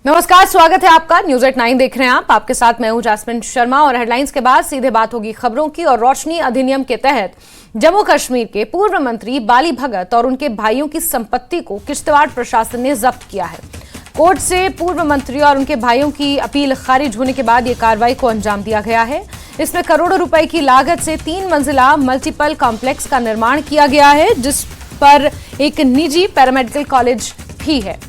नमस्कार, स्वागत है आपका। न्यूज एट 9 देख रहे हैं आप। आपके साथ मैं हूं जास्मिन शर्मा और हेडलाइंस के बाद सीधे बात होगी खबरों की। और रोशनी अधिनियम के तहत जम्मू कश्मीर के पूर्व मंत्री बाली भगत और उनके भाइयों की संपत्ति को किश्तवाड़ प्रशासन ने जब्त किया है। कोर्ट से पूर्व मंत्री और उनके भाइयों की अपील खारिज होने के बाद ये कार्रवाई को अंजाम दिया गया है। इसमें करोड़ों रुपए की लागत से 3 मंजिला मल्टीपल कॉम्प्लेक्स का निर्माण किया गया है, जिस पर एक निजी पैरामेडिकल कॉलेज भी है।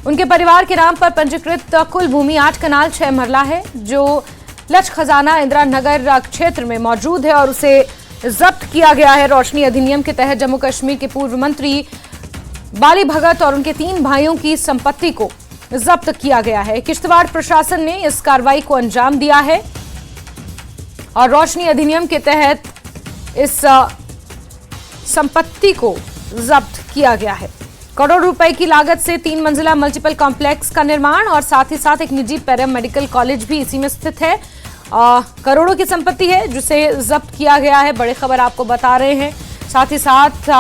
उनके परिवार के नाम पर पंजीकृत कुल भूमि 8 कनाल 6 मरला है, जो लच खजाना इंदिरा नगर क्षेत्र में मौजूद है और उसे जब्त किया गया है। रोशनी अधिनियम के तहत जम्मू कश्मीर के पूर्व मंत्री बाली भगत और उनके 3 भाइयों की संपत्ति को जब्त किया गया है। किश्तवाड़ प्रशासन ने इस कार्रवाई को अंजाम दिया है और रोशनी अधिनियम के तहत इस संपत्ति को जब्त किया गया है। करोड़ रुपए की लागत से 3 मंजिला मल्टीपल कॉम्प्लेक्स का निर्माण और साथ ही साथ एक निजी पैरामेडिकल कॉलेज भी इसी में स्थित है। करोड़ों की संपत्ति है जिसे जब्त किया गया है। बड़ी खबर आपको बता रहे हैं। साथ ही साथ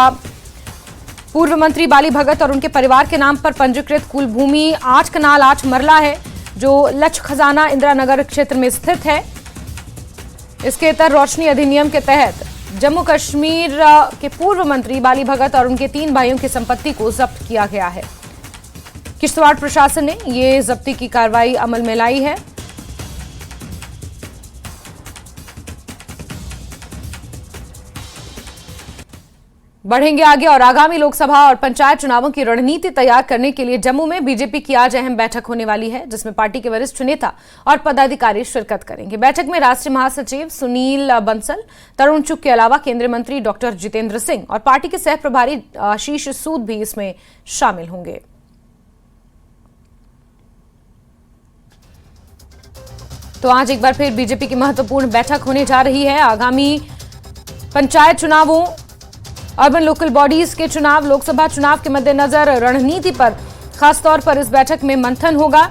पूर्व मंत्री बाली भगत और उनके परिवार के नाम पर पंजीकृत कुल भूमि 8 कनाल 8 मरला है, जो लच खजाना इंदिरा नगर क्षेत्र में स्थित है। इसके तहत रोशनी अधिनियम के तहत जम्मू कश्मीर के पूर्व मंत्री बाली भगत और उनके 3 भाइयों की संपत्ति को जब्त किया गया है। किश्तवाड़ प्रशासन ने ये जब्ती की कार्रवाई अमल में लाई है। बढ़ेंगे आगे और आगामी लोकसभा और पंचायत चुनावों की रणनीति तैयार करने के लिए जम्मू में बीजेपी की आज अहम बैठक होने वाली है, जिसमें पार्टी के वरिष्ठ नेता और पदाधिकारी शिरकत करेंगे। बैठक में राष्ट्रीय महासचिव सुनील बंसल, तरुण चुग के अलावा केंद्रीय मंत्री डॉक्टर जितेंद्र सिंह और पार्टी के सह प्रभारी आशीष सूद भी इसमें शामिल होंगे। तो आज एक बार फिर बीजेपी की महत्वपूर्ण बैठक होने जा रही है। आगामी पंचायत चुनावों, अर्बन लोकल बॉडीज के चुनाव, लोकसभा चुनाव के मद्देनजर रणनीति पर खासतौर पर इस बैठक में मंथन होगा।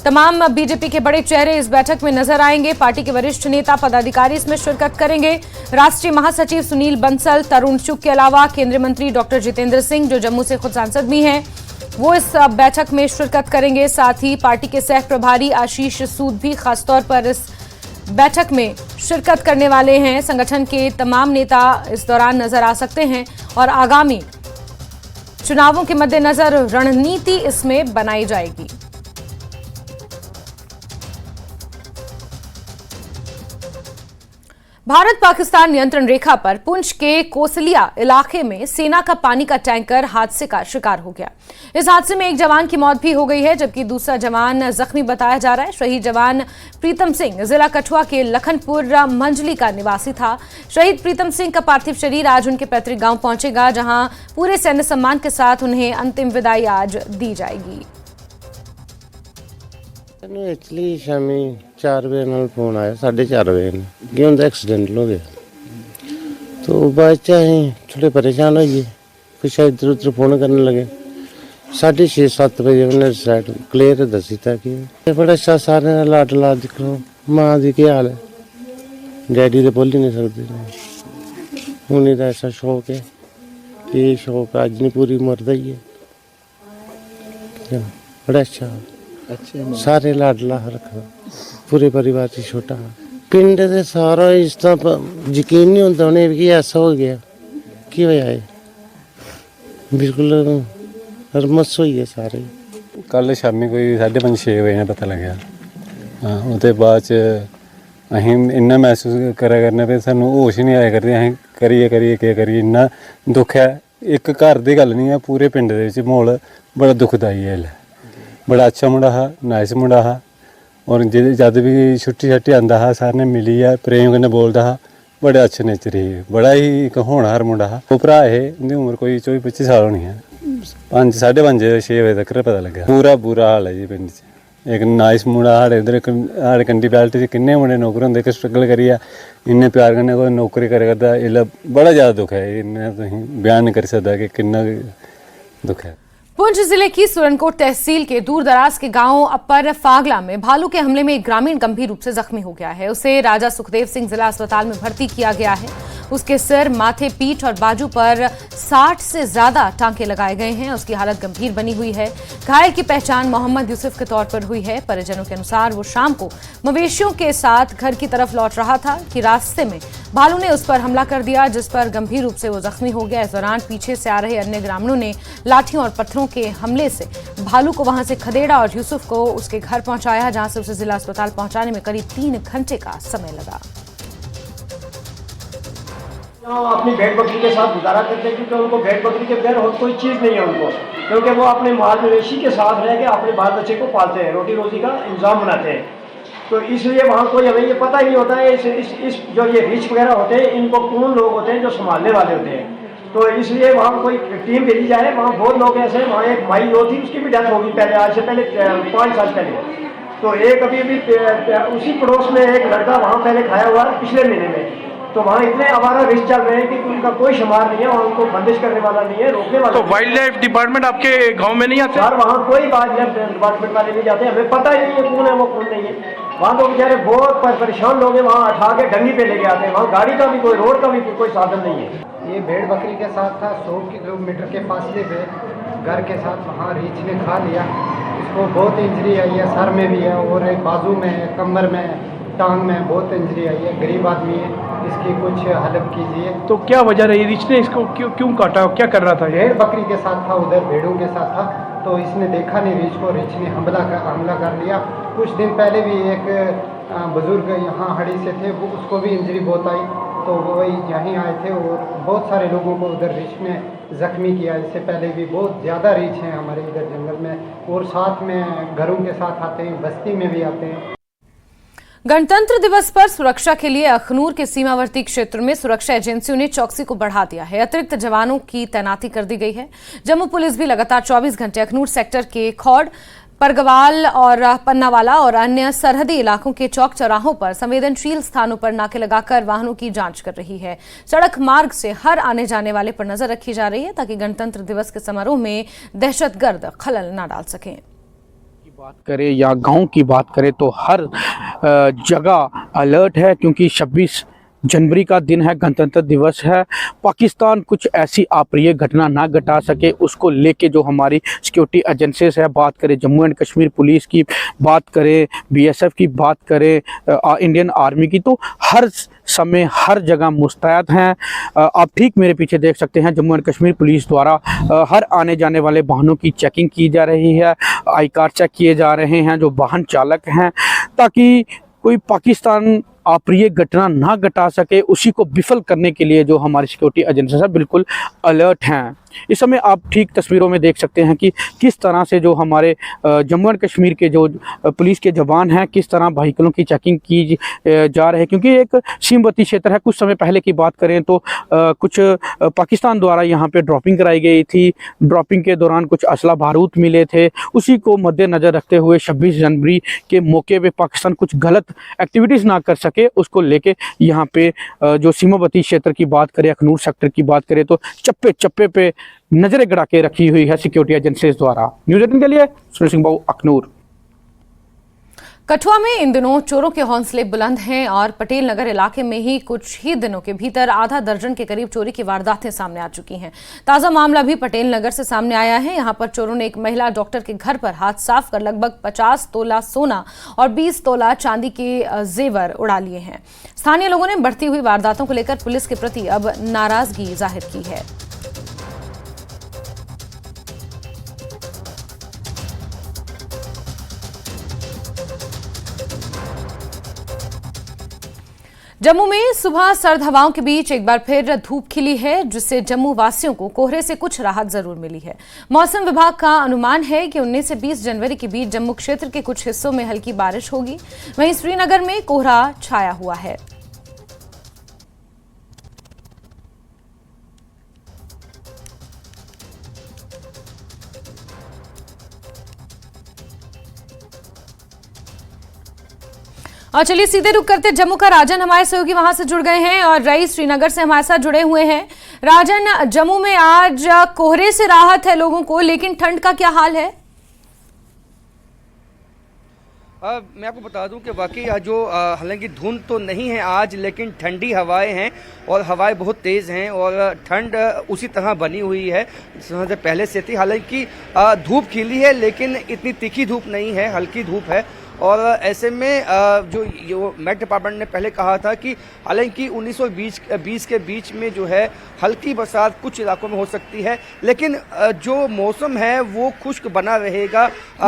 तमाम बीजेपी के बड़े चेहरे इस बैठक में नजर आएंगे। पार्टी के वरिष्ठ नेता पदाधिकारी इसमें शिरकत करेंगे। राष्ट्रीय महासचिव सुनील बंसल, तरुण चुग के अलावा केंद्रीय मंत्री डॉक्टर जितेंद्र सिंह, जो जम्मू से खुद सांसद भी हैं, वो इस बैठक में शिरकत करेंगे। साथ ही पार्टी के सह प्रभारी आशीष सूद भी खासतौर पर इस बैठक में शिरकत करने वाले हैं। संगठन के तमाम नेता इस दौरान नजर आ सकते हैं और आगामी चुनावों के मद्देनजर रणनीति इसमें बनाई जाएगी। भारत पाकिस्तान नियंत्रण रेखा पर पुंछ के कोसलिया इलाके में सेना का पानी का टैंकर हादसे का शिकार हो गया। इस हादसे में एक जवान की मौत भी हो गई है, जबकि दूसरा जवान जख्मी बताया जा रहा है। शहीद जवान प्रीतम सिंह जिला कठुआ के लखनपुर मंजली का निवासी था। शहीद प्रीतम सिंह का पार्थिव शरीर आज उनके पैतृक गांव पहुंचेगा, जहां पूरे सैन्य सम्मान के साथ उन्हें अंतिम विदाई आज दी जाएगी। एक्चुअली शामी 4 बजे ਨਾਲ फोन आया, 4:30 बजे कि उनका एक्सीडेंट हो गया। तो बाद थोड़े परेशान हो गए, फिर इधर उधर फोन करने लगे। 6:30-7 बजे उन्हें साइड क्लियर दसी था कि बड़ा अच्छा सारे लाड लाड दिख लो, माँ की क्या हाल है, डैडी तो बोल ही नहीं सकते। उन्हें तो ऐसा शौक है, ये शौक आज नहीं पूरी उम्र का ही है। बड़ा अच्छा सारे लाडला रखा, पूरे परिवार से छोटा पिंड से सारा इस तरह यकीन नहीं होता उन्हें कि ऐसा हो गया की होया है। बिल्कुल हरमस हुई है सारे। कल शामी कोई 5:30-6 बजे पता लग्या। हाँ, उसके बाद अं इन्ना महसूस करा करने पे सानू होश ही नहीं आया करते, अं करिए करिए क्या करिए। इन्ना दुख है, एक घर की गल नहीं है, पूरे पिंड के माहौल बड़ा दुखदाई है। बड़ा अच्छा मुंडा हा, नाइस मुंडा हा, और जद भी छुट्टी छट्टी आंदा हा सारे ने मिली है, प्रेम कन्नै बोलदा हा, बड़े अच्छे नेचर ही, बड़ा ही एक होनहार मुंडा हा। वो भरा है, उंदी उम्र कोई 24-25 साल होनी है। 5-6:30 बजे तक पता लग्या। पूरा बुरा हाल है जी पिंड च। एक नाइस मुंडा साढ़े इधर साढ़े कंडी बैल्ट च किन्ने मुंडे नौकर होंदे कि स्ट्रगल करियै इन्ने प्यार कन्नै कोई नौकरी करा करदा। इसलै बड़ा ज़्यादा दुख है, इन्ना तुसीं बयान नहीं करी सकदा कि किन्ना दुख है। पुंछ जिले की सुरनकोट तहसील के दूर दराज के गांव अपर फागला में भालू के हमले में एक ग्रामीण गंभीर रूप से जख्मी हो गया है। उसे राजा सुखदेव सिंह जिला अस्पताल में भर्ती किया गया है। उसके सिर, माथे, पीठ और बाजू पर 60 से ज्यादा टांके लगाए गए हैं। उसकी हालत गंभीर बनी हुई है। घायल की पहचान मोहम्मद यूसुफ के तौर पर हुई है। परिजनों के अनुसार वो शाम को मवेशियों के साथ घर की तरफ लौट रहा था कि रास्ते में भालू ने उस पर हमला कर दिया, जिस पर गंभीर रूप से वो जख्मी हो गया। इस दौरान पीछे से आ रहे अन्य ग्रामीणों ने लाठियों और पत्थरों के हमले से भालू को वहां से खदेड़ा और यूसुफ को उसके घर पहुंचाया, जहां से उसे जिला अस्पताल पहुंचाने में करीब 3 घंटे का समय लगा। अपनी भेड़ बकरी के साथ गुजारा करते हैं, क्योंकि उनको भेड़ बकरी के बगैर और कोई चीज़ नहीं है उनको, क्योंकि वो अपने माल मवेशी के साथ रह के अपने बाल बच्चे को पालते हैं, रोटी रोजी का इंतजाम बनाते हैं। तो इसलिए वहाँ कोई हमें ये पता ही नहीं होता है इस जो ये रिच वगैरह होते हैं, इनको कौन लोग होते हैं जो संभालने वाले होते हैं। तो इसलिए वहाँ कोई टीम भेजी जाए। वहाँ बहुत लोग ऐसे हैं। वहाँ एक माई जो थी उसकी भी डेथ होगी पहले, आज से पहले 5 साल पहले। तो एक अभी उसी पड़ोस में एक लड़का वहाँ पहले खाया हुआ है पिछले महीने में। तो वहाँ इतने आवारा रिस्क चल रहे हैं कि उनका कोई शुमार नहीं है, वहाँ उनको बंदिश करने वाला नहीं है, रोकने वाला। तो वाइल्ड लाइफ डिपार्टमेंट आपके गांव में नहीं आते? यार वहाँ कोई वाइल्ड लाइफ डिपार्टमेंट वाले नहीं जाते, हमें पता ही नहीं है कौन है वो कौन नहीं है। वहाँ तो बेचारे बहुत परेशान लोग हैं, वहाँ उठा के डंडी पे लेके आते हैं। वहाँ गाड़ी का भी कोई, रोड का भी कोई साधन नहीं है। ये भेड़ बकरी के साथ था, 100 किलोमीटर के फासले पे घर के साथ वहाँ रीछ ने खा लिया। इसको बहुत इंजरी आई है, सर में भी है और बाजू में है, कमर में है, टांग में बहुत इंजरी आई है। गरीब आदमी है, इसकी कुछ हेल्प कीजिए। तो क्या वजह रही, रीछ ने इसको क्यों काटा, क्या कर रहा था? भेड़ बकरी के साथ था, उधर भेड़ों के साथ था, तो इसने देखा नहीं रीछ को, रीछ ने हमला कर लिया। कुछ दिन पहले भी एक बुजुर्ग यहाँ हड़ी से थे, वो उसको भी इंजरी बहुत आई, तो वो वही यहीं आए थे और बहुत सारे लोगों को उधर रीछ ने जख्मी किया। इससे पहले भी बहुत ज़्यादा रीछ हैं हमारे इधर जंगल में, और साथ में घरों के साथ आते हैं, बस्ती में भी आते हैं। गणतंत्र दिवस पर सुरक्षा के लिए अखनूर के सीमावर्ती क्षेत्र में सुरक्षा एजेंसियों ने चौकसी को बढ़ा दिया है। अतिरिक्त जवानों की तैनाती कर दी गई है। जम्मू पुलिस भी लगातार 24 घंटे अखनूर सेक्टर के खौड़, परगवाल और पन्नावाला और अन्य सरहदी इलाकों के चौक चौराहों पर संवेदनशील स्थानों पर नाके लगाकर वाहनों की जांच कर रही है। सड़क मार्ग से हर आने जाने वाले पर नजर रखी जा रही है, ताकि गणतंत्र दिवस के समारोह में दहशतगर्द खलल न डाल सकें। बात करें या गांव की बात करें तो हर जगह अलर्ट है, क्योंकि 26 जनवरी का दिन है, गणतंत्र दिवस है। पाकिस्तान कुछ ऐसी अप्रिय घटना ना घटा सके, उसको लेके जो हमारी सिक्योरिटी एजेंसीज है, बात करें जम्मू एंड कश्मीर पुलिस की, बात करें BSF की, बात करें इंडियन आर्मी की, तो हर समय हर जगह मुस्तैद हैं। आप ठीक मेरे पीछे देख सकते हैं, जम्मू एंड कश्मीर पुलिस द्वारा हर आने जाने वाले वाहनों की चेकिंग की जा रही है, आई कार्ड चेक किए जा रहे हैं जो वाहन चालक हैं, ताकि कोई पाकिस्तान अप्रिय घटना ना घटा सके। उसी को विफल करने के लिए जो हमारी सिक्योरिटी एजेंसीज है बिल्कुल अलर्ट हैं। इस समय आप ठीक तस्वीरों में देख सकते हैं कि किस तरह से जो हमारे जम्मू एंड कश्मीर के जो पुलिस के जवान हैं, किस तरह व्हीकलों की चेकिंग की जा रही है, क्योंकि एक सीमावर्ती क्षेत्र है। कुछ समय पहले की बात करें तो कुछ पाकिस्तान द्वारा यहाँ पे ड्रॉपिंग कराई गई थी। ड्रॉपिंग के दौरान कुछ असला बारूद मिले थे। उसी को मद्देनज़र रखते हुए 26 जनवरी के मौके पर पाकिस्तान कुछ गलत एक्टिविटीज़ ना कर सके, उसको लेके यहाँ पे जो सीमावर्ती क्षेत्र की बात करें, अखनूर सेक्टर की बात करें, तो चप्पे चप्पे पे नजरें गड़ा के रखी हुई है सिक्योरिटी एजेंसीज द्वारा। न्यूज़ 18 के लिए सुनील सिंह बाबू, अखनूर। कठुआ में इन दिनों चोरों के हौसले बुलंद हैं और पटेल नगर इलाके में ही कुछ ही दिनों के भीतर आधा दर्जन के करीब चोरी की वारदातें सामने आ चुकी हैं। ताजा मामला भी पटेल नगर से सामने आया है। यहां पर चोरों ने एक महिला डॉक्टर के घर पर हाथ साफ कर लगभग 50 तोला सोना और 20 तोला चांदी के जेवर उड़ा लिए हैं। स्थानीय लोगों ने बढ़ती हुई वारदातों को लेकर पुलिस के प्रति अब नाराजगी जाहिर की है। जम्मू में सुबह सर्द हवाओं के बीच एक बार फिर धूप खिली है, जिससे जम्मू वासियों को कोहरे से कुछ राहत जरूर मिली है। मौसम विभाग का अनुमान है कि 19 से 20 जनवरी के बीच जम्मू क्षेत्र के कुछ हिस्सों में हल्की बारिश होगी। वहीं श्रीनगर में कोहरा छाया हुआ है। और चलिए सीधे रुक करते जम्मू का राजन हमारे सहयोगी वहां से जुड़ गए हैं और रईस श्रीनगर से हमारे साथ जुड़े हुए हैं। राजन, जम्मू में आज कोहरे से राहत है लोगों को, लेकिन ठंड का क्या हाल है? मैं आपको बता दूं कि वाकई आज जो हालांकि धुंध तो नहीं है आज, लेकिन ठंडी हवाएं हैं और हवाएं बहुत तेज़ हैं और ठंड उसी तरह बनी हुई है जिस तरह से पहले से थी। हालांकि धूप खिली है लेकिन इतनी तीखी धूप नहीं है, हल्की धूप है। और ऐसे में जो मेट डिपार्टमेंट ने पहले कहा था कि हालांकि 1920 के बीच में जो है हल्की बरसात कुछ इलाकों में हो सकती है, लेकिन जो मौसम है वो खुश्क बना रहेगा।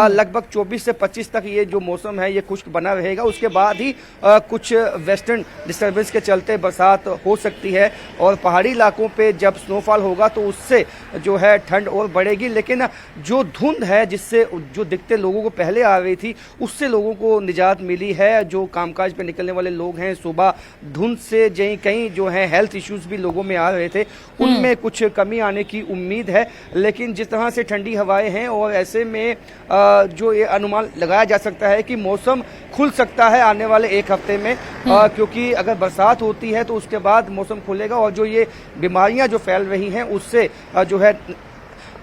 लगभग 24 से 25 तक ये जो मौसम है ये खुश्क बना रहेगा। उसके बाद ही कुछ वेस्टर्न डिस्टर्बेंस के चलते बरसात हो सकती है और पहाड़ी इलाकों पे जब स्नोफॉल होगा तो उससे जो है ठंड और बढ़ेगी। लेकिन जो धुंध है जिससे जो दिक्कतें लोगों को पहले आ रही थी उससे लोगों को निजात मिली है। जो कामकाज पे निकलने वाले लोग हैं, सुबह धुंध से कहीं जो है हेल्थ इश्यूज भी लोगों में आ रहे थे, उनमें कुछ कमी आने की उम्मीद है। लेकिन जिस तरह से ठंडी हवाएं हैं और ऐसे में जो ये अनुमान लगाया जा सकता है कि मौसम खुल सकता है आने वाले एक हफ्ते में, क्योंकि अगर बरसात होती है तो उसके बाद मौसम खुलेगा और जो ये बीमारियां जो फैल रही हैं उससे जो है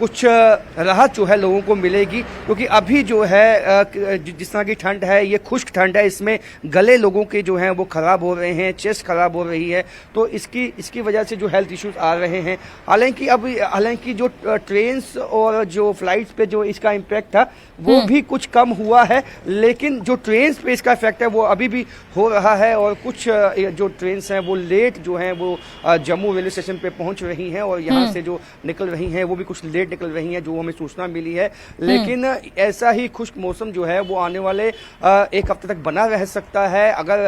कुछ राहत जो है लोगों को मिलेगी। क्योंकि अभी जो है जिस तरह की ठंड है ये खुश्क ठंड है, इसमें गले लोगों के जो हैं वो ख़राब हो रहे हैं, चेस्ट ख़राब हो रही है, तो इसकी वजह से जो हेल्थ इश्यूज आ रहे हैं। हालांकि जो ट्रेन्स और जो फ्लाइट्स पे जो इसका इम्पैक्ट था वो भी कुछ कम हुआ है, लेकिन जो ट्रेन्स पे इसका इफेक्ट है वो अभी भी हो रहा है। और कुछ जो ट्रेन्स हैं वो लेट जो हैं वो जम्मू रेलवे स्टेशन पे पहुंच रही हैं और यहाँ से जो निकल रही हैं वो भी कुछ लेट निकल रही हैं, जो हमें सूचना मिली है। लेकिन ऐसा ही खुश्क मौसम जो है वो आने वाले एक हफ्ते तक बना रह सकता है। अगर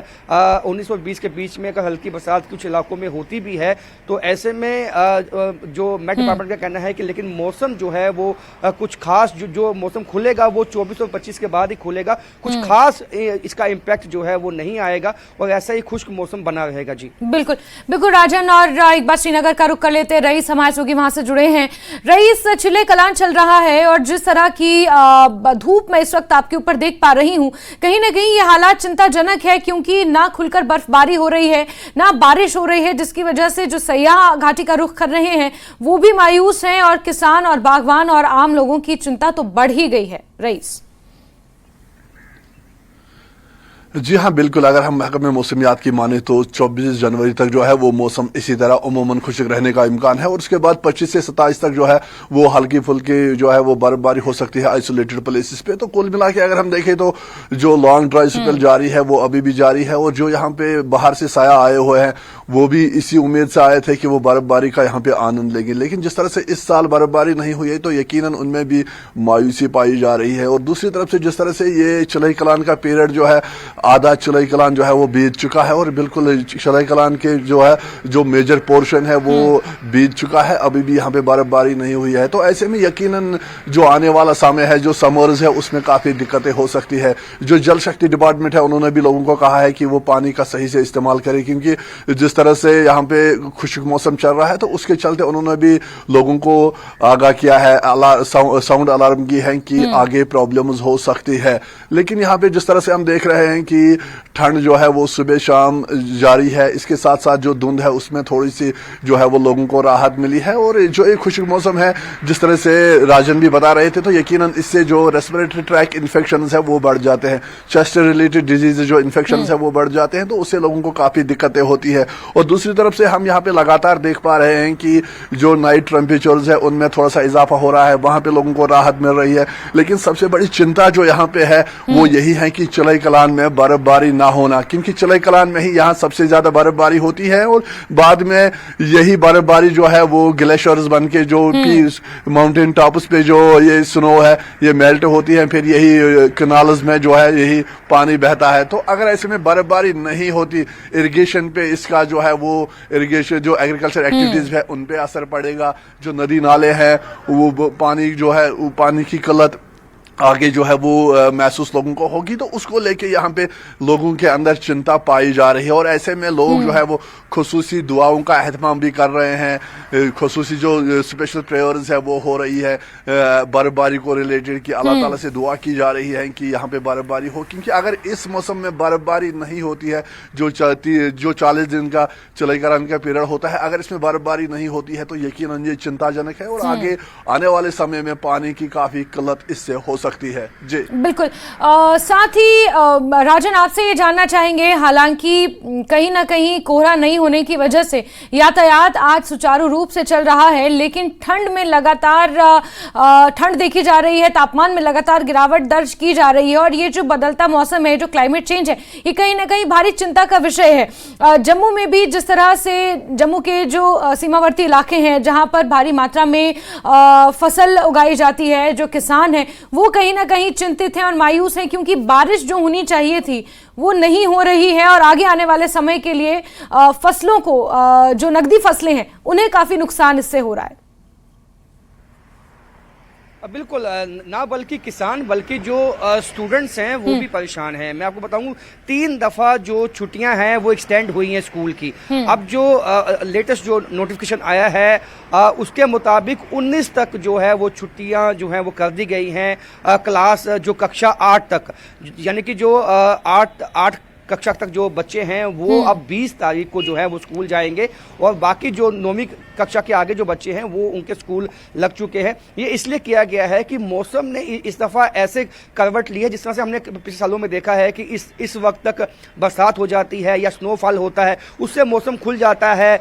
1920 के बीच में अगर हल्की बरसात कुछ इलाकों में होती भी है तो ऐसे में जो मेट डिपार्टमेंट का कहना है कि लेकिन मौसम जो है वो कुछ खास जो मौसम खुलेगा वो 24 और 25 के बाद ही खुलेगा, कुछ खास इसका इम्पैक्ट जो है वो नहीं आएगा और ऐसा ही खुश्क मौसम बना रहेगा। जी बिल्कुल बिल्कुल राजन, और एक बार श्रीनगर का रुख कर लेते हैं। रईस हमारे साथ वहां से जुड़े हैं। रईस, चिले कलान चल रहा है और जिस तरह की धूप मैं इस वक्त आपके ऊपर देख पा रही हूं, कहीं ना कहीं ये हालात चिंताजनक है, क्योंकि ना खुलकर बर्फबारी हो रही है ना बारिश हो रही है, जिसकी वजह से जो सयाह घाटी का रुख कर रहे हैं वो भी मायूस हैं और किसान और बागवान और आम लोगों की चिंता तो बढ़ ही गई है। रईस जी हाँ, बिल्कुल। अगर हम महकमे मौसमियात की माने तो 24 जनवरी तक जो है वो मौसम इसी तरह उमूमन खुश्क रहने का इम्कान है और उसके बाद 25 से 27 तक जो है वो हल्की फुल्की जो है वो बर्फबारी हो सकती है आइसोलेटेड प्लेसेस पे। तो कुल मिला के अगर हम देखें तो जो लॉन्ग ड्राई स्पेल जारी है वो अभी भी जारी है और जो यहाँ पे बाहर से साया आए हुए हैं वो भी इसी उम्मीद से आए थे कि वो बर्फबारी का यहाँ पे आनंद लेंगे। लेकिन जिस तरह से इस साल बर्फबारी नहीं हुई है तो यकीनन उनमें भी मायूसी पाई जा रही है। और दूसरी तरफ से जिस तरह से ये चिलई कलान का पीरियड जो है आधा चिलई कलान जो है वो बीत चुका है और बिल्कुल चिलई कलान के जो है जो मेजर पोर्शन है वो बीत चुका है, अभी भी यहाँ पे बर्फबारी नहीं हुई है। तो ऐसे में यकीनन जो आने वाला समय है, जो समर्स है, उसमें काफी दिक्कतें हो सकती है। जो जल शक्ति डिपार्टमेंट है उन्होंने भी लोगों को कहा है कि वो पानी का सही से इस्तेमाल करें, क्योंकि जिस तरह से यहाँ पे खुश्क मौसम चल रहा है तो उसके चलते उन्होंने भी लोगों को आगाह किया है, साउंड अलार्म की है कि आगे प्रॉब्लम्स हो सकती है। लेकिन यहाँ पे जिस तरह से हम देख रहे हैं कि ठंड जो है वो सुबह शाम जारी है, इसके साथ साथ जो धुंध है उसमें थोड़ी सी जो है वो लोगों को राहत मिली है। और जो एक खुश्क मौसम है जिस तरह से राजन भी बता रहे थे तो यकीनन इससे जो रेस्पिरेटरी ट्रैक इन्फेक्शंस है वो बढ़ जाते हैं, चेस्ट रिलेटेड डिजीज जो इन्फेक्शंस है वो बढ़ जाते हैं, तो उससे लोगों को काफी दिक्कतें होती है। और दूसरी तरफ से हम यहाँ पे लगातार देख पा रहे हैं कि जो नाइट टेम्परेचर्स है उनमें थोड़ा सा इजाफा हो रहा है, वहां पे लोगों को राहत मिल रही है। लेकिन सबसे बड़ी चिंता जो यहाँ पे है वो यही है कि चिलई कलान में बर्फबारी ना होना, क्योंकि चिलई कलान में ही यहाँ सबसे ज्यादा बर्फबारी होती है और बाद में यही बर्फबारी जो है वो ग्लेशियर्स बन के जो माउंटेन टॉप्स पे जो ये स्नो है ये मेल्ट होती है, फिर यही कैनाल्स में जो है यही पानी बहता है। तो अगर ऐसे में बर्फबारी नहीं होती, इरिगेशन पे इसका जो है वो इरिगेशन जो एग्रीकल्चर एक्टिविटीज है उन पे असर पड़ेगा, जो नदी नाले हैं वो पानी जो है वो पानी की किल्लत आगे जो है वो महसूस लोगों को होगी, तो उसको लेके यहाँ पे लोगों के अंदर चिंता पाई जा रही है। और ऐसे में लोग जो है वो खुसूसी दुआओं का एहतमाम भी कर रहे हैं, खुसूसी जो स्पेशल प्रेयर्स है वो हो रही है बर्फबारी को रिलेटेड कि अल्लाह ताला से दुआ की जा रही है कि यहाँ पे बर्फबारी हो, क्योंकि अगर इस मौसम में बर्फबारी नहीं होती है जो 40 दिन का चिलई कलान का पीरियड होता है, अगर इसमें बर्फबारी नहीं होती है तो यकीनन ये चिंताजनक है और आगे आने वाले समय में पानी की काफी किल्लत इससे हो सकती सकती है। जी बिल्कुल। साथ ही राजन, आपसे ये जानना चाहेंगे, हालांकि कहीं ना कहीं कोहरा नहीं होने की वजह से यातायात आज सुचारू रूप से चल रहा है, लेकिन ठंड में लगातार ठंड देखी जा रही है, तापमान में लगातार गिरावट दर्ज की जा रही है, और ये जो बदलता मौसम है, जो क्लाइमेट चेंज है, ये कहीं ना कहीं भारी चिंता का विषय है। जम्मू में भी जिस तरह से जम्मू के जो सीमावर्ती इलाके हैं, जहां पर भारी मात्रा में फसल उगाई जाती है, जो किसान हैं वो कहीं ना कहीं चिंतित हैं और मायूस हैं, क्योंकि बारिश जो होनी चाहिए थी वो नहीं हो रही है, और आगे आने वाले समय के लिए फसलों को, जो नकदी फसलें हैं, उन्हें काफी नुकसान इससे हो रहा है। बिल्कुल ना बल्कि किसान बल्कि जो स्टूडेंट्स हैं वो भी परेशान हैं। मैं आपको बताऊं 3 दफ़ा जो छुट्टियां हैं वो एक्सटेंड हुई हैं स्कूल की। अब जो लेटेस्ट जो नोटिफिकेशन आया है उसके मुताबिक 19 तक जो है वो छुट्टियां जो हैं वो कर दी गई हैं। क्लास जो कक्षा 8 तक, यानी कि जो 8 कक्षा तक जो बच्चे हैं वो अब 20 तारीख को जो है वो स्कूल जाएंगे, और बाकी जो 9वीं कक्षा के आगे जो बच्चे हैं वो उनके स्कूल लग चुके हैं। ये इसलिए किया गया है कि मौसम ने इस दफ़ा ऐसे करवट ली है, जिस तरह से हमने पिछले सालों में देखा है कि इस वक्त तक बरसात हो जाती है या स्नोफॉल होता है, उससे मौसम खुल जाता है,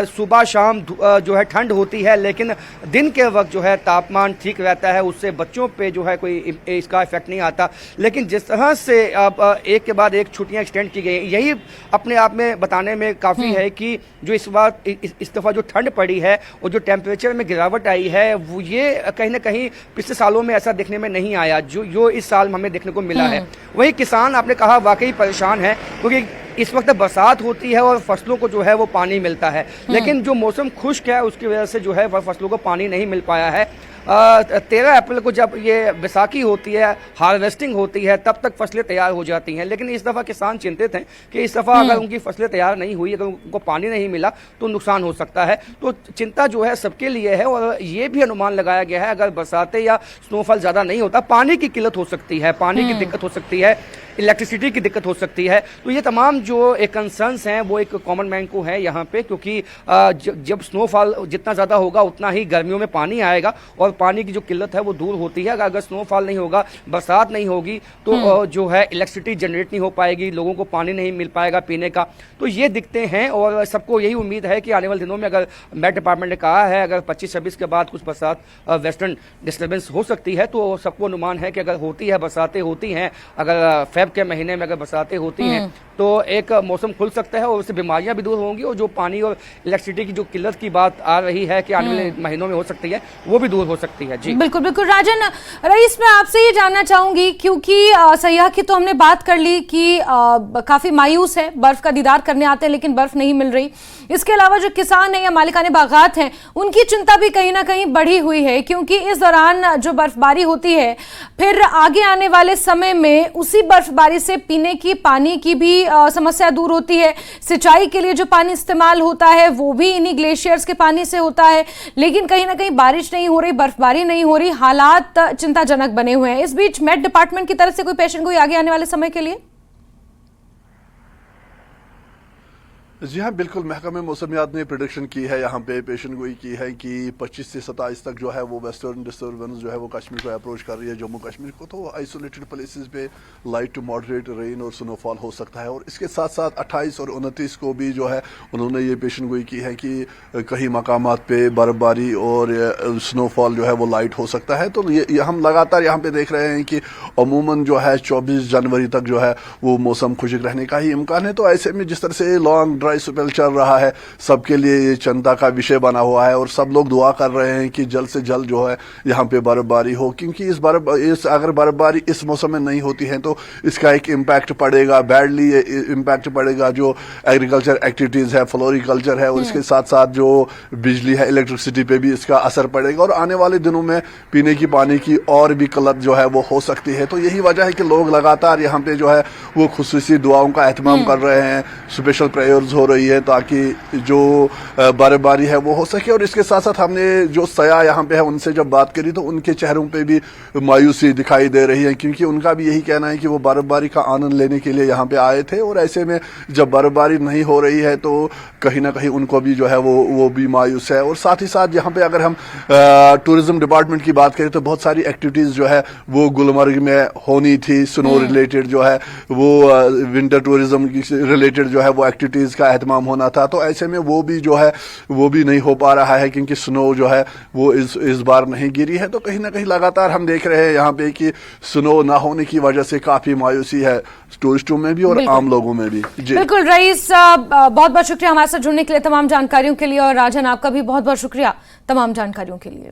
सुबह शाम जो है ठंड होती है, लेकिन दिन के वक्त जो है तापमान ठीक रहता है, उससे बच्चों पर जो है कोई इसका इफेक्ट नहीं आता। लेकिन जिस तरह से अब एक के बाद एक छुट्टियाँ एक्सटेंड की गई, यही अपने आप में बताने में काफ़ी है कि जो इस बार इस दफ़ा जो ठंड पड़ी है और जो टेम्परेचर में गिरावट आई है, वो ये कहीं ना कहीं पिछले सालों में ऐसा देखने में नहीं आया जो इस साल हमें देखने को मिला है। वही किसान, आपने कहा, वाकई परेशान है, क्योंकि इस वक्त बरसात होती है और फसलों को जो है वो पानी मिलता है, लेकिन जो मौसम खुश्क है उसकी वजह से जो है वह फसलों को पानी नहीं मिल पाया है। 13 अप्रैल को जब ये बैसाखी होती है, हार्वेस्टिंग होती है, तब तक फसलें तैयार हो जाती हैं, लेकिन इस दफ़ा किसान चिंतित हैं कि इस दफ़ा अगर उनकी फसलें तैयार नहीं हुई, अगर उनको पानी नहीं मिला तो नुकसान हो सकता है। तो चिंता जो है सबके लिए है, और ये भी अनुमान लगाया गया है अगर बरसातें या स्नोफॉल ज़्यादा नहीं होता, पानी की किल्लत हो सकती है, पानी की दिक्कत हो सकती है, इलेक्ट्रिसिटी की दिक्कत हो सकती है। तो ये तमाम जो एक कंसर्न्स हैं वो एक कॉमन मैन को है यहाँ पे, क्योंकि जब स्नोफॉल जितना ज़्यादा होगा उतना ही गर्मियों में पानी आएगा, और पानी की जो किल्लत है वो दूर होती है। अगर स्नोफॉल नहीं होगा, बरसात नहीं होगी, तो जो है इलेक्ट्रिसिटी जनरेट नहीं हो पाएगी, लोगों को पानी नहीं मिल पाएगा पीने का। तो ये दिखते हैं, और सबको यही उम्मीद है कि आने वाले दिनों में, अगर मेट डिपार्टमेंट ने कहा है अगर 25-26 के बाद कुछ बरसात वेस्टर्न डिस्टर्बेंस हो सकती है, तो सबको अनुमान है कि अगर होती है, बरसातें होती हैं, अगर फेब के महीने में अगर बरसातें होती हैं तो एक मौसम खुल सकता है, और उससे बीमारियां भी दूर होंगी, और जो पानी और इलेक्ट्रिसिटी की जो किल्लत की बात आ रही है कि आने वाले महीनों में हो सकती है, वो भी दूर हो सकती है। जी बिल्कुल बिल्कुल। राजन, रईस, मैं आपसे ये जानना चाहूंगी, क्योंकि सयाह की तो हमने बात कर ली कि काफी मायूस है, बर्फ का दीदार करने आते हैं लेकिन बर्फ नहीं मिल रही। इसके अलावा जो किसान है या मालिकाने बागात हैं, उनकी चिंता भी कहीं ना कहीं बढ़ी हुई है, क्योंकि इस दौरान जो बर्फबारी होती है, फिर आगे आने वाले समय में उसी बर्फबारी से पीने की पानी की भी समस्या दूर होती है। सिंचाई के लिए जो पानी इस्तेमाल होता है वो भी इन्हीं ग्लेशियर्स के पानी से होता है, लेकिन कहीं ना कहीं बारिश नहीं हो रही, बर्फबारी नहीं हो रही, हालात चिंताजनक बने हुए हैं। इस बीच मेट डिपार्टमेंट की तरफ से कोई पेशेंट कोई आगे आने वाले समय के लिए? जी हाँ, बिल्कुल। महकमे मौसमियात ने प्रेडिक्शन की है, यहाँ पे पेशन गोई की है कि 25 से 27 तक जो है वो वेस्टर्न डिस्टर्बेंस जो है वो कश्मीर को अप्रोच कर रही है, जम्मू कश्मीर को। तो आइसोलेटेड प्लेसेस पे लाइट टू मॉडरेट रेन और स्नोफॉल हो सकता है, और इसके साथ साथ 28 और 29 को भी जो है उन्होंने ये पेशन गोई की है कि कहीं मकामात पे बर्फबारी और स्नोफॉल जो है वो लाइट हो सकता है। तो ये हम लगातार यहाँ पे देख रहे हैं कि अमूमन जो है 24 जनवरी तक जो है वो मौसम खुशक रहने का ही इम्कान है। तो ऐसे में जिस तरह से लॉन्ग ड्राई स्पेल चल रहा है, सबके लिए ये चिंता का विषय बना हुआ है, और सब लोग दुआ कर रहे हैं कि जल्द से जल्द जो है यहाँ पे बर्फबारी हो, क्योंकि अगर बर्फबारी इस मौसम में नहीं होती है तो इसका एक इम्पैक्ट पड़ेगा, बैडली इम्पैक्ट पड़ेगा जो एग्रीकल्चर एक्टिविटीज है, फ्लोरिकल्चर है, और इसके साथ साथ जो बिजली है, इलेक्ट्रिसिटी पे भी इसका असर पड़ेगा, और आने वाले दिनों में पीने की पानी की और भी किल्लत जो है वो हो सकती है। तो यही वजह है कि लोग लगातार यहाँ पे जो है वो खुसूसी दुआओं का एहतमाम कर रहे हैं, स्पेशल प्रेयर्स हो हो रही है ताकि जो बर्फबारी है वो हो सके। और इसके साथ साथ हमने जो सयाह यहाँ पे है उनसे जब बात करी तो उनके चेहरों पे भी मायूसी दिखाई दे रही है, क्योंकि उनका भी यही कहना है कि वो बर्फबारी का आनंद लेने के लिए यहाँ पे आए थे और ऐसे में जब बर्फबारी नहीं हो रही है तो कहीं ना कहीं उनको भी जो है वो भी मायूस है। और साथ ही साथ यहाँ पे अगर हम टूरिज्म डिपार्टमेंट की बात करें तो बहुत सारी एक्टिविटीज जो है वो गुलमर्ग में होनी थी, स्नो रिलेटेड जो है वो विंटर टूरिज्म रिलेटेड जो है वो एक्टिविटीज का एहतमाम होना था, तो ऐसे में वो भी जो है वो भी नहीं हो पा रहा है क्योंकि स्नो जो है वो इस बार नहीं गिरी है। तो कहीं ना कहीं लगातार हम देख रहे हैं यहाँ पे कि स्नो ना होने की वजह से काफी मायूसी है टूरिस्टों में भी और आम लोगों में भी। जी बिल्कुल रईस, बहुत बहुत शुक्रिया हमारे साथ जुड़ने के लिए, तमाम जानकारियों के लिए। और राजन आपका भी बहुत बहुत शुक्रिया तमाम जानकारियों के लिए।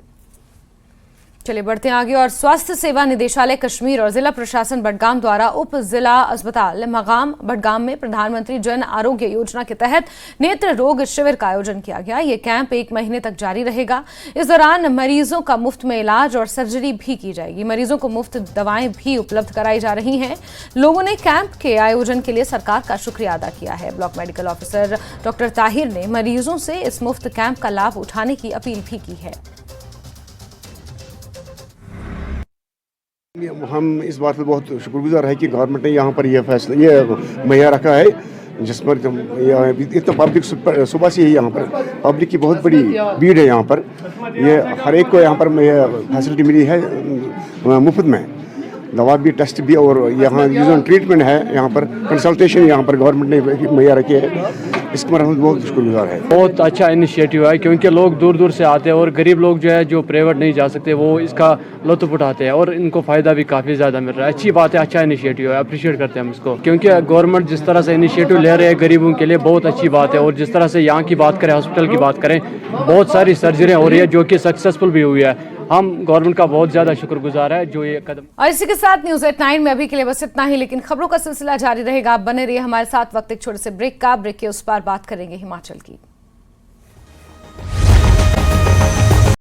चलिए बढ़ते हैं आगे। और स्वास्थ्य सेवा निदेशालय कश्मीर और जिला प्रशासन बडगाम द्वारा उप जिला अस्पताल मगाम बडगाम में प्रधानमंत्री जन आरोग्य योजना के तहत नेत्र रोग शिविर का आयोजन किया गया। ये कैंप 1 महीने तक जारी रहेगा। इस दौरान मरीजों का मुफ्त में इलाज और सर्जरी भी की जाएगी। मरीजों को मुफ्त दवाएं भी उपलब्ध कराई जा रही हैं। लोगों ने कैंप के आयोजन के लिए सरकार का शुक्रिया अदा किया है। Block medical officer doctor Tahir ने मरीजों से इस मुफ्त कैंप का लाभ उठाने की अपील भी की है। हम इस बात पर बहुत शुक्रगुजार है कि गवर्नमेंट ने यहाँ पर यह फैसला ये मुहैया रखा है, जिस पर इतना पब्लिक सुबह से ही यहाँ पर पब्लिक की बहुत बड़ी भीड़ है। यहाँ पर ये हर एक को यहाँ पर फैसिलिटी मिली है मुफ्त में, दवा भी, टेस्ट भी, और यहाँ जो ट्रीटमेंट है यहाँ पर कंसल्टेशन यहाँ पर गवर्नमेंट ने मुहैया रखे है। इस पर हम बहुत शुक्रगुजार है। बहुत अच्छा इनिशिएटिव है क्योंकि लोग दूर दूर से आते हैं और गरीब लोग जो है जो प्राइवेट नहीं जा सकते वो इसका लुत्फ उठाते हैं और इनको फ़ायदा भी काफ़ी ज़्यादा मिल रहा है। अच्छी बात है, अच्छा इनिशिएटिव है, अप्रिशिएट करते हैं हम इसको, क्योंकि गवर्नमेंट जिस तरह से इनिशिएटिव ले रहे हैं गरीबों के लिए बहुत अच्छी बात है। और जिस तरह से यहाँ की बात करें, हॉस्पिटल की बात करें, बहुत सारी सर्जरियाँ हो रही है जो कि सक्सेसफुल भी हुई है। हम गवर्नमेंट का बहुत ज़्यादा शुक्रगुजार है जो ये कदम। और इसी के साथ न्यूज़ एट 9 में अभी के लिए बस इतना ही, लेकिन खबरों का सिलसिला जारी रहेगा। आप बने रहिए हमारे साथ। वक्त एक छोटे से ब्रेक का, ब्रेक के उस पार बात करेंगे हिमाचल की।